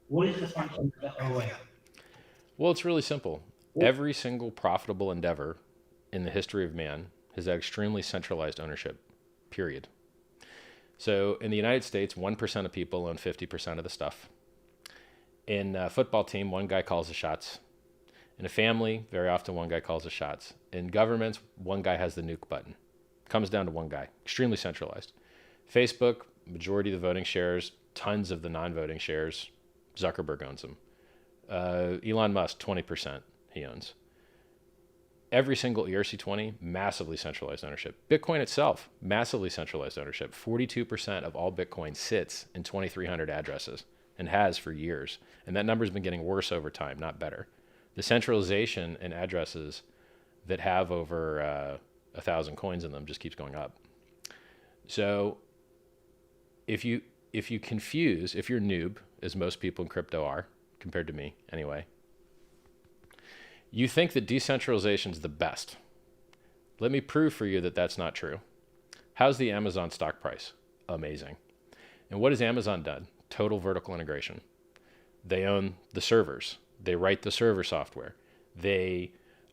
What is the function of the OA? Well, it's really simple. Every single profitable endeavor in the history of man has had extremely centralized ownership, period. So in the United States, 1% of people own 50% of the stuff. In a football team, one guy calls the shots. In a family, very often one guy calls the shots. In governments, one guy has the nuke button. Comes down to one guy, extremely centralized. Facebook, majority of the voting shares, tons of the non-voting shares. Zuckerberg owns them. Elon Musk, 20% he owns. Every single ERC20, massively centralized ownership. Bitcoin itself, massively centralized ownership. 42% of all Bitcoin sits in 2,300 addresses and has for years. And that number's been getting worse over time, not better. The centralization in addresses that have over 1,000 coins in them just keeps going up. So if you confuse, if you're noob, as most people in crypto are, compared to me anyway, you think that decentralization is the best. Let me prove for you that that's not true. How's the Amazon stock price? Amazing. And what has Amazon done? Total vertical integration. They own the servers. They write the server software. They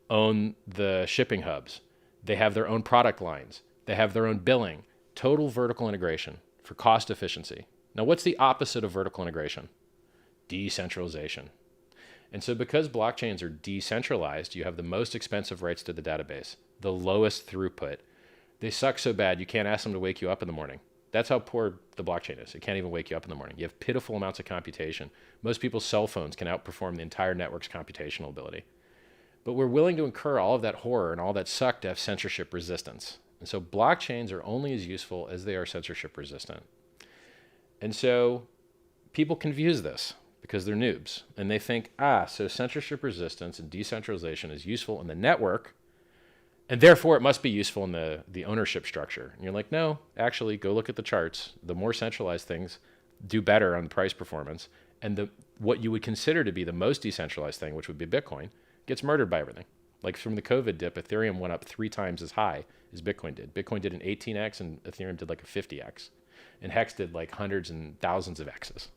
own the shipping hubs. They have their own product lines. They have their own billing. Total vertical integration for cost efficiency. Now, what's the opposite of vertical integration? Decentralization. And so because blockchains are decentralized, you have the most expensive writes to the database, the lowest throughput. They suck so bad you can't ask them to wake you up in the morning. That's how poor the blockchain is. It can't even wake you up in the morning. You have pitiful amounts of computation. Most people's cell phones can outperform the entire network's computational ability. But we're willing to incur all of that horror and all that suck to have censorship resistance. And so blockchains are only as useful as they are censorship resistant. And so people confuse this because they're noobs. And they think, so censorship resistance and decentralization is useful in the network, and therefore it must be useful in the ownership structure. And you're like, no, actually, go look at the charts. The more centralized things do better on price performance. And what you would consider to be the most decentralized thing, which would be Bitcoin, gets murdered by everything. Like from the COVID dip, Ethereum went up 3 times as high as Bitcoin did. Bitcoin did an 18x and Ethereum did like a 50x. And Hex did like hundreds and thousands of X's.